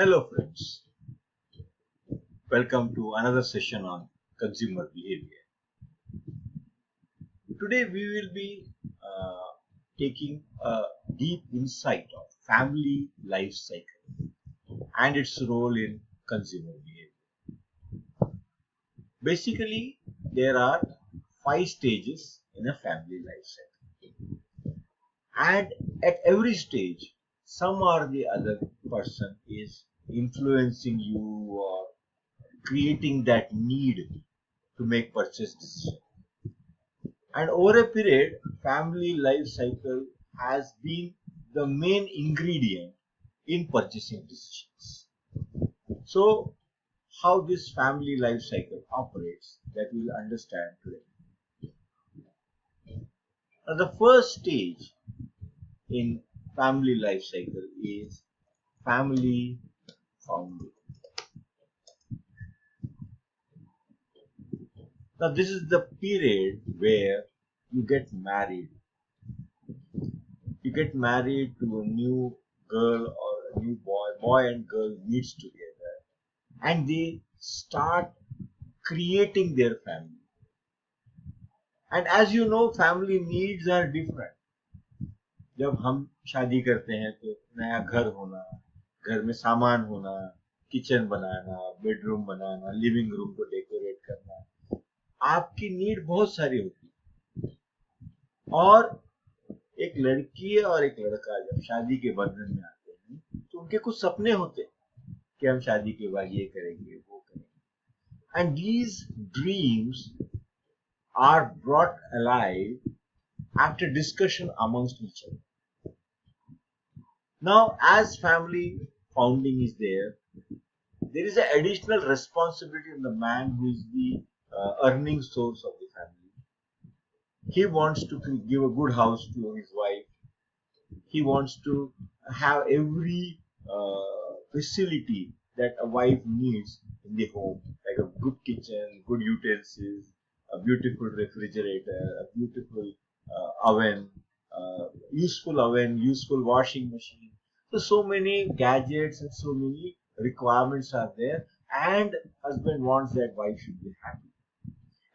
Hello friends, welcome to another session on consumer behavior. Today we will be taking a deep insight of family life cycle and its role in consumer behavior. Basically, there are 5 stages in a family life cycle, and at every stage, some or the other person is influencing you or creating that need to make purchase decisions. And over a period, family life cycle has been the main ingredient in purchasing decisions. So, how this family life cycle operates, that we'll understand today. Now, the first stage in family life cycle is family founding. Now, this is the period where you get married. You get married to a new girl or a new boy and girl meets together, and they start creating their family. And as you know, family needs are different. जब हम शादी करते हैं तो नया घर होना, घर में सामान होना, किचन बनाना, बेडरूम बनाना, लिविंग रूम को डेकोरेट करना, आपकी नीड बहुत सारी होती है। और एक लड़की और एक लड़का जब शादी के बंधन में आते हैं तो उनके कुछ सपने होते हैं कि हम शादी के बाद ये करेंगे वो करेंगे, and these dreams are brought alive after discussion amongst each other. Now, as family founding is there is an additional responsibility on the man who is the earning source of the family. He wants to give a good house to his wife. He wants to have every facility that a wife needs in the home, like a good kitchen, good utensils, a beautiful refrigerator, a beautiful oven, useful washing machine. So many gadgets and so many requirements are there, and husband wants that wife should be happy.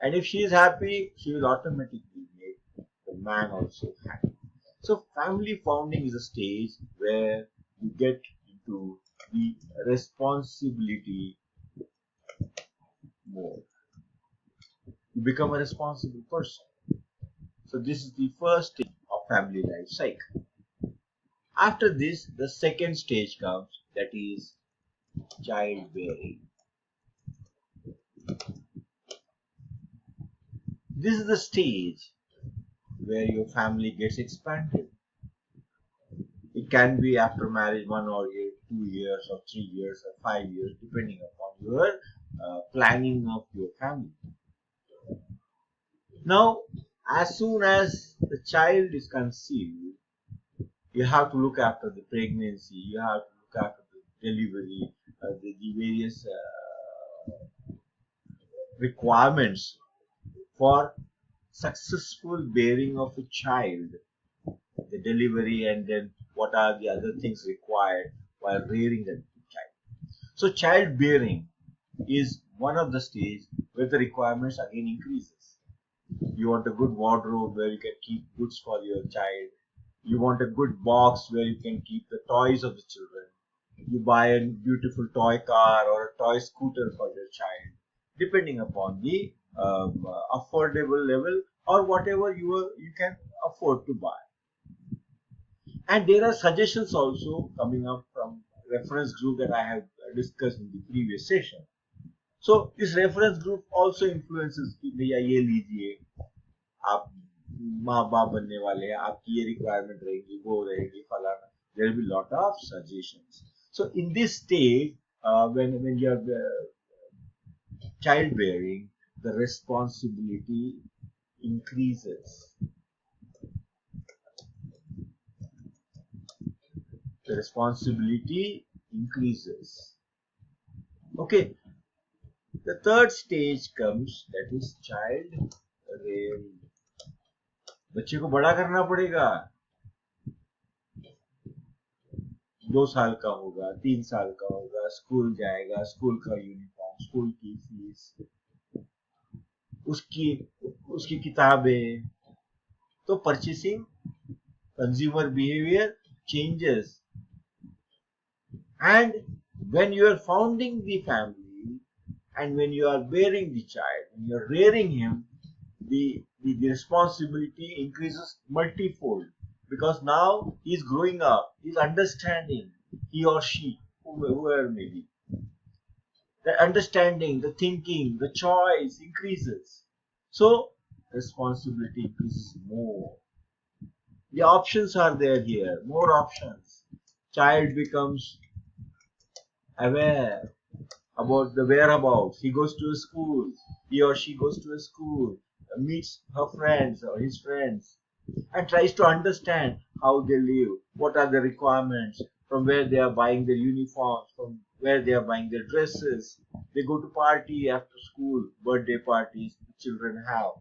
And if she is happy, she will automatically make the man also happy. So family founding is a stage where you get into the responsibility mode. You become a responsible person. So this is the first stage of family life cycle. After this, the second stage comes, that is childbearing. This is the stage where your family gets expanded. It can be after marriage, 2 years or 3 years or 5 years, depending upon your planning of your family. Now, as soon as the child is conceived, you have to look after the pregnancy, you have to look after the delivery, the various requirements for successful bearing of a child, the delivery, and then what are the other things required while rearing the child. So childbearing is one of the stages where the requirements again increases. You want a good wardrobe where you can keep goods for your child. You want a good box where you can keep the toys of the children. You buy a beautiful toy car or a toy scooter for your child, depending upon the affordable level or whatever you can afford to buy. And there are suggestions also coming up from reference group that I have discussed in the previous session. So this reference group also influences कि भैया ये लीजिए, आप माँ बाप बनने वाले हैं, आपकी ये रिक्वायरमेंट रहेगी, वो रहेगी, फलाना. There will be lot of suggestions. So in this stage, when you are childbearing, the responsibility increases. The responsibility increases. Okay. The third stage comes, that is child rearing. बच्चे को बड़ा करना पड़ेगा. 2 साल का होगा, 3 साल का होगा, स्कूल जाएगा, स्कूल का यूनिफॉर्म, स्कूल की फीस, उसकी उसकी किताबें. तो purchasing consumer behavior changes. And when you are founding the family and when you are bearing the child, when you are rearing him, the responsibility increases multifold, because now he is growing up, he is understanding, he or she, whoever may be. The understanding, the thinking, the choice increases. So responsibility increases more. The options are there here, more options. Child becomes aware about the whereabouts. He goes to a school, he or she goes to a school, meets her friends or his friends, and tries to understand how they live, what are the requirements, from where they are buying their uniforms, from where they are buying their dresses. They go to party after school, birthday parties the children have.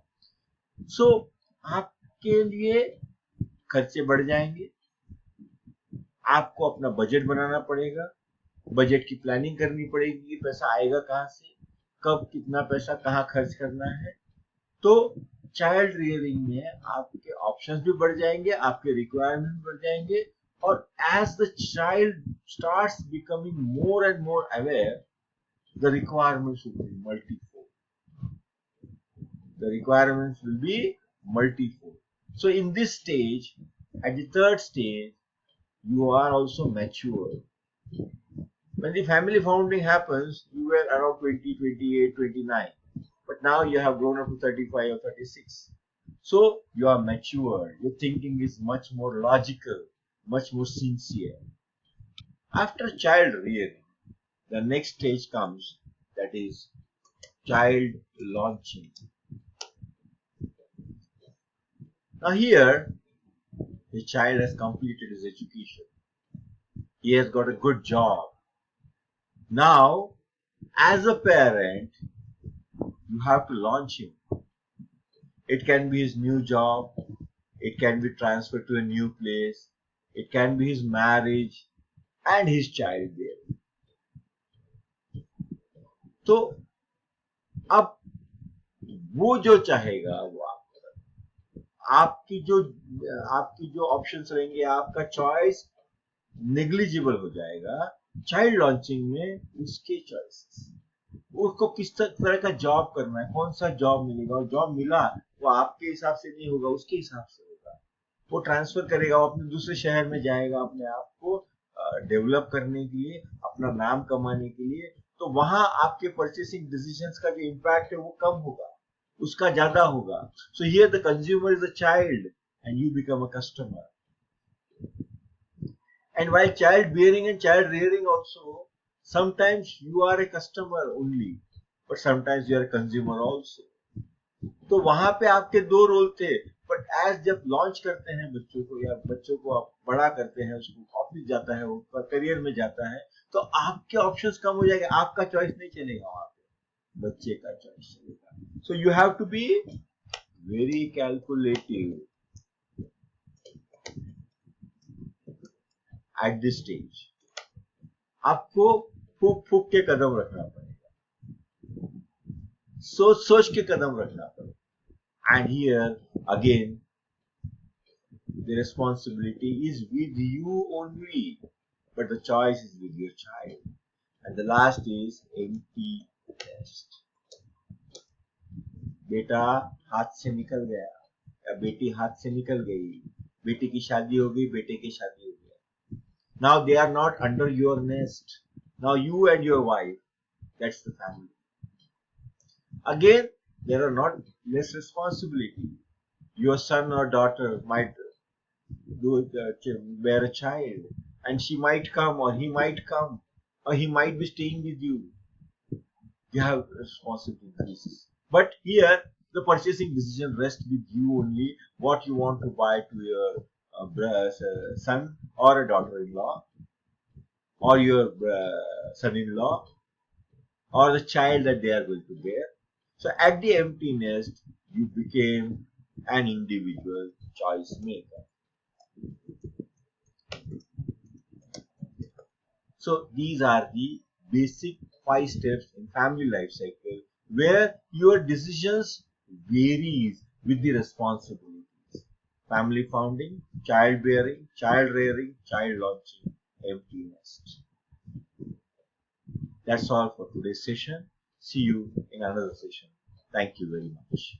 So, आपके लिए खर्चे बढ़ जाएंगे, आपको अपना budget बनाना पड़ेगा, budget की planning करनी पड़ेगी कि पैसा आएगा कहाँ से, कब कितना पैसा कहाँ खर्च करना है. तो चाइल्ड रियरिंग में आपके ऑप्शंस भी बढ़ जाएंगे, आपके रिक्वायरमेंट बढ़ जाएंगे, और as the child starts becoming more and more aware, the requirements will be multifold. The requirements will be multifold. So in this stage, at the third stage, you are also mature. When the family founding happens, you were around 20, 28, 29. But now you have grown up to 35 or 36. So you are mature. Your thinking is much more logical, much more sincere. After child rearing, the next stage comes, that is child launching. Now here, the child has completed his education. He has got a good job. Now, as a parent, you have to launch him. It can be his new job, it can be transferred to a new place, it can be his marriage and his childbearing. तो अब वो जो चाहेगा वो आपकी जो options रहेंगे, आपका चॉइस नेग्लिजिबल हो जाएगा. चाइल्ड लॉन्चिंग में उसके चॉइसेस, उसको किस तरह का जॉब करना है, कौन सा जॉब मिलेगा, और जॉब मिला वो आपके हिसाब से नहीं होगा, उसके हिसाब से होगा. वो ट्रांसफर करेगा, वो अपने दूसरे शहर में जाएगा अपने आप को डेवलप करने के लिए, अपना नाम कमाने के लिए. तो वहां आपके परचेसिंग डिसीजंस का जो इम्पैक्ट है वो कम होगा, उसका ज्यादा होगा. So here the consumer is a child and you become a customer. And while child bearing and child rearing also, sometimes you are a customer only, but sometimes you are a consumer also. तो वहां पे आपके दो role थे. But as जब launch करते हैं बच्चों को, या बच्चों को आप बड़ा करते हैं, उसको ऑफिस जाता है, वो करियर में जाता है, तो आपके ऑप्शंस कम हो जाएंगे, आपका चॉइस नहीं चलेगा वहां पे, बच्चे का चॉइस चलेगा. So you have to be very calculative at this stage. आपको फूक फूक के कदम रखना पड़ेगा, सोच सोच के कदम रखना पड़ेगा. And here again the responsibility is with you only, but the choice is with your child. And the last is empty nest. बेटा हाथ से निकल गया या बेटी हाथ से निकल गई, बेटी की शादी हो गई, बेटे की शादी हो गई. Now they are not under your nest. Now you and your wife, that's the family. Again, there are not less responsibility. Your son or daughter might bear a child, and she might come, or he might come, or he might be staying with you. You have responsibilities. But here, the purchasing decision rests with you only. What you want to buy to your son or a daughter-in-law, or your son-in-law, or the child that they are going to bear. So at the empty nest, you became an individual choice maker. So these are the basic 5 steps in family life cycle where your decisions varies with the responsibilities. Family founding, childbearing, child rearing, child launching, empty nest. That's all for today's session. See you in another session. Thank you very much.